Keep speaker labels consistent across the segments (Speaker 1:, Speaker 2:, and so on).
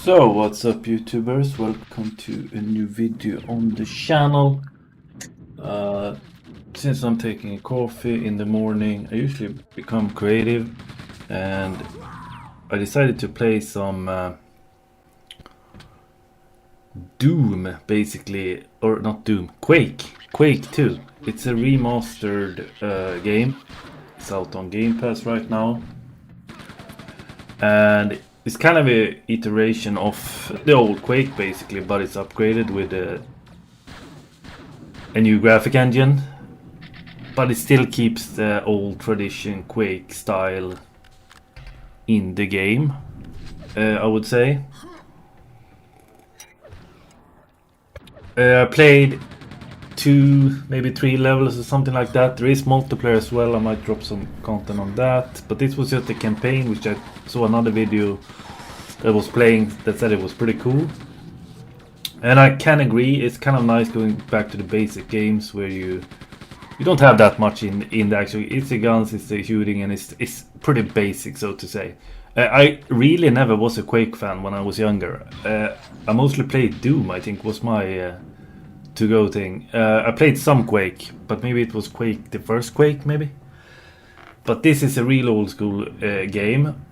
Speaker 1: So, what's up YouTubers? Welcome to a new video on the channel. Since I'm taking a coffee in the morning, I usually become creative, and I decided to play some Doom, basically, or not Doom, Quake 2. It's a remastered game. It's out on Game Pass right now, and it's kind of a iteration of the old Quake, basically, but it's upgraded with a new graphic engine. But it still keeps the old tradition Quake style in the game, I would say. I played 2, maybe 3 levels or something like that. There is multiplayer as well. I might drop some content on that. But this was just the campaign, which I saw another video that was playing that said it was pretty cool. And I can agree, it's kind of nice going back to the basic games where you don't have that much in the actual. It's the guns, it's the shooting, and it's pretty basic, so to say. I really never was a Quake fan when I was younger. I mostly played Doom, I think was my to-go thing. I played some Quake, but maybe it was Quake, the first Quake, maybe. But this is a real old school game.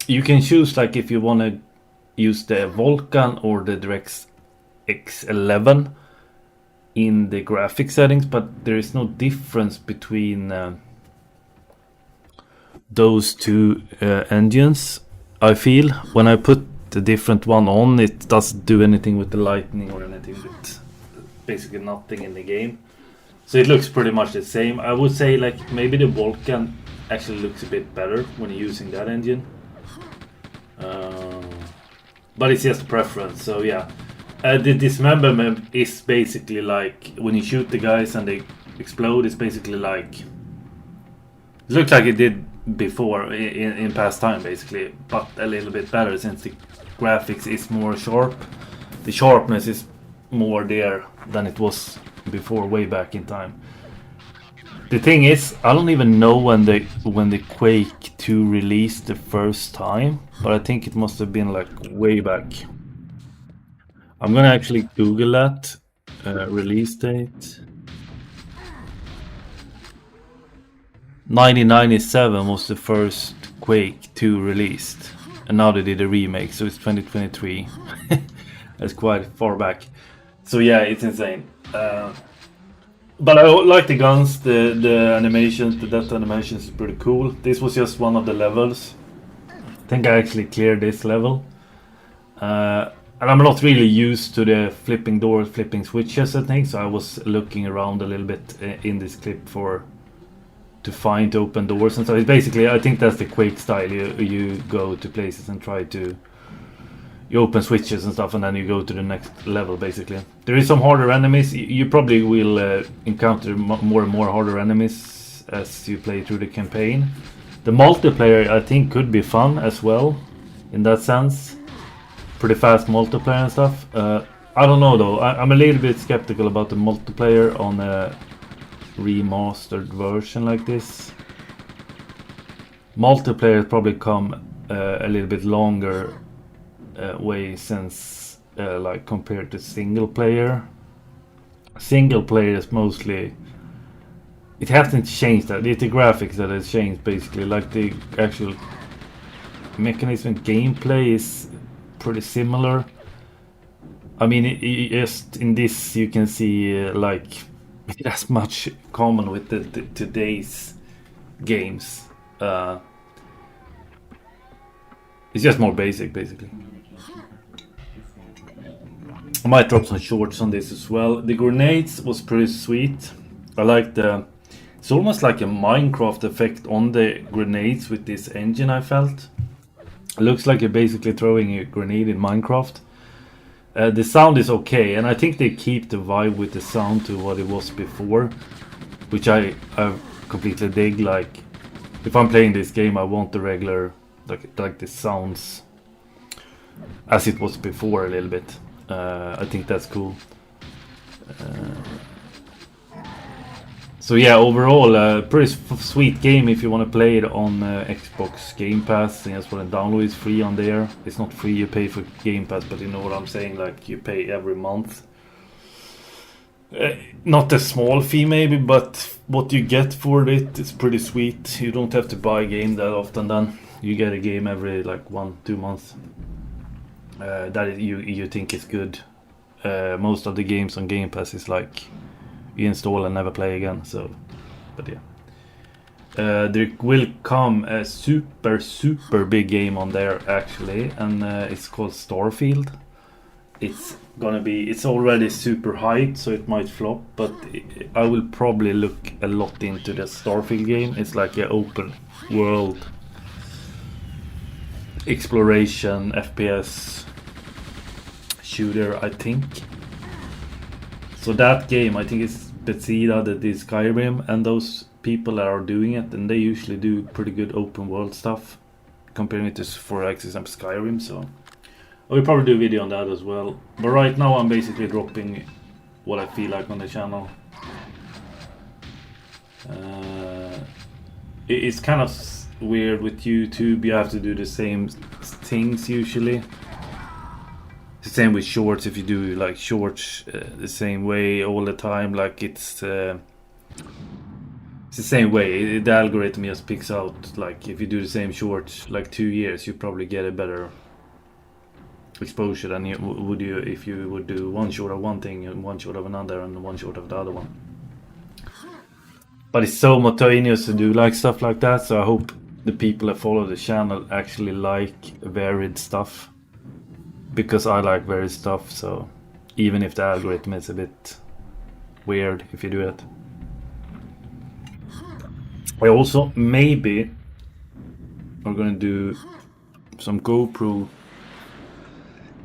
Speaker 1: You can choose like if you want to use the Vulkan or the DirectX 11 in the graphic settings, but there is no difference between those two engines. I feel when I put the different one on, it doesn't do anything with the lightning or anything. It's basically nothing in the game, so it looks pretty much the same. I would say like maybe the Vulkan actually looks a bit better when you're using that engine, but it's just a preference. So yeah. The dismemberment is basically like when you shoot the guys and they explode. It's basically like it looks like it did before in past time, basically, but a little bit better since the graphics is more sharp. The sharpness is more there than it was before, way back in time. The thing is, I don't even know when the Quake 2 released the first time, but I think it must have been like way back. I'm gonna actually Google that release date. 1997 was the first Quake 2 released, and now they did a remake, so it's 2023. That's quite far back. So yeah, it's insane. But I like the guns, the animations, the death animations is pretty cool. This was just one of the levels. I think I actually cleared this level. And I'm not really used to the flipping doors, flipping switches, I think, so I was looking around a little bit in this clip to find open doors and so it's basically, I think that's the Quake style. You go to places and you open switches and stuff, and then you go to the next level, basically. There is some harder enemies. You probably will encounter more and more harder enemies as you play through the campaign. The multiplayer, I think, could be fun as well, in that sense. Pretty fast multiplayer and stuff. I don't know though. I'm a little bit skeptical about the multiplayer on a remastered version like this. Multiplayer probably come a little bit longer way since like compared to single player. Single player is mostly, it hasn't changed that. It's the graphics that has changed, basically. Like the actual mechanism gameplay is pretty similar. I mean, just in this you can see like it has much common with the today's games. It's just more basic, basically. I might drop some shorts on this as well. The grenades was pretty sweet. I like it's almost like a Minecraft effect on the grenades with this engine, I felt. It looks like you're basically throwing a grenade in Minecraft. The sound is okay, and I think they keep the vibe with the sound to what it was before, which I completely dig. Like, if I'm playing this game, I want the regular, like the sounds as it was before a little bit. I think that's cool. So yeah, overall, pretty sweet game if you want to play it on Xbox Game Pass. And just want to download, it's free on there. It's not free, you pay for Game Pass, but you know what I'm saying, like you pay every month. Not a small fee maybe, but what you get for it is pretty sweet. You don't have to buy a game that often then. You get a game every like 1-2 months. You think is good. Most of the games on Game Pass is like you install and never play again. So, but yeah, there will come a super big game on there actually, and it's called Starfield. It's already super hyped, so it might flop, but I will probably look a lot into the Starfield game. It's like an open world exploration FPS shooter, I think. So that game, I think it's Bethesda that did Skyrim, and those people that are doing it, and they usually do pretty good open world stuff comparing it to, for example, Skyrim. So I will probably do a video on that as well. But right now I'm basically dropping what I feel like on the channel. It's kind of weird with YouTube. You have to do the same things usually. It's the same with shorts. If you do like shorts the same way all the time, like it's the same way. The algorithm just picks out, like if you do the same shorts like 2 years, you probably get a better exposure than you would if you would do one short of one thing and one short of another and one short of the other one. But it's so monotonous to do like stuff like that, so I hope the people that follow the channel actually like varied stuff, because I like varied stuff. So even if the algorithm is a bit weird if you do it. I also maybe are gonna do some GoPro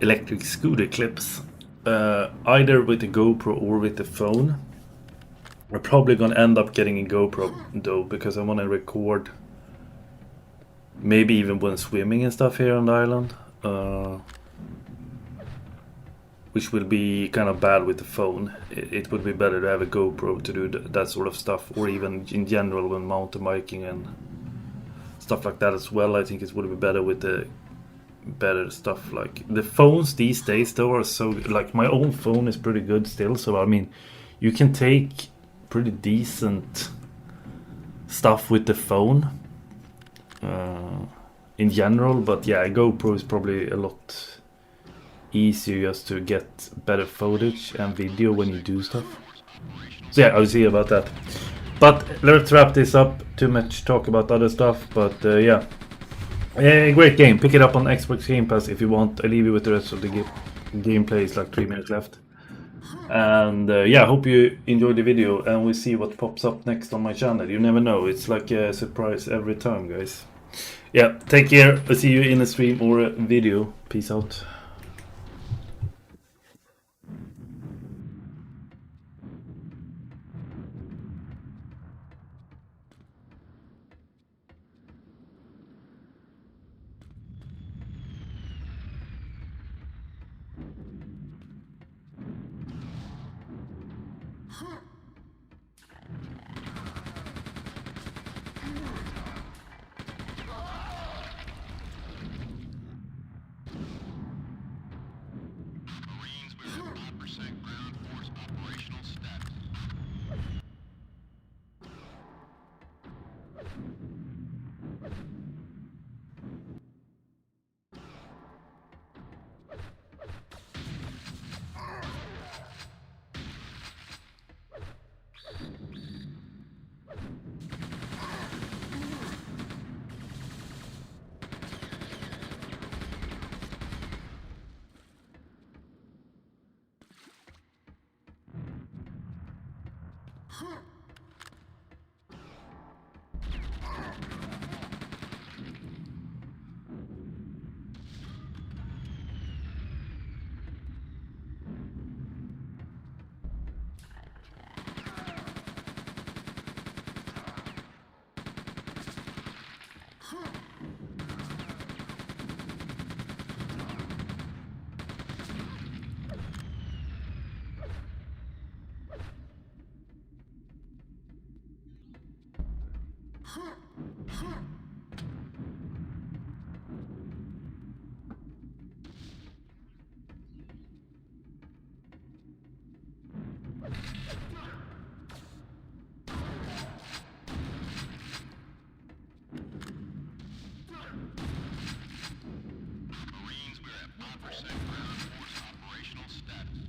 Speaker 1: electric scooter clips, either with the GoPro or with the phone. We're probably gonna end up getting a GoPro though, because I want to record maybe even when swimming and stuff here on the island, which will be kind of bad with the phone. It would be better to have a GoPro to do that sort of stuff, or even in general when mountain biking and stuff like that as well. I think it would be better with the better stuff. Like the phones these days though are so, like my own phone is pretty good still, so I mean you can take pretty decent stuff with the phone in general. But yeah, GoPro is probably a lot easier just to get better footage and video when you do stuff. So yeah, I'll see about that. But let's wrap this up. Too much talk about other stuff, but yeah. A great game. Pick it up on Xbox Game Pass if you want. I leave you with the rest of the gameplay. It's like 3 minutes left. And yeah, I hope you enjoyed the video, and we'll see what pops up next on my channel. You never know. It's like a surprise every time, guys. Yeah, take care. I'll see you in a stream or a video. Peace out.
Speaker 2: Marines, we're at 5% ground force operational status.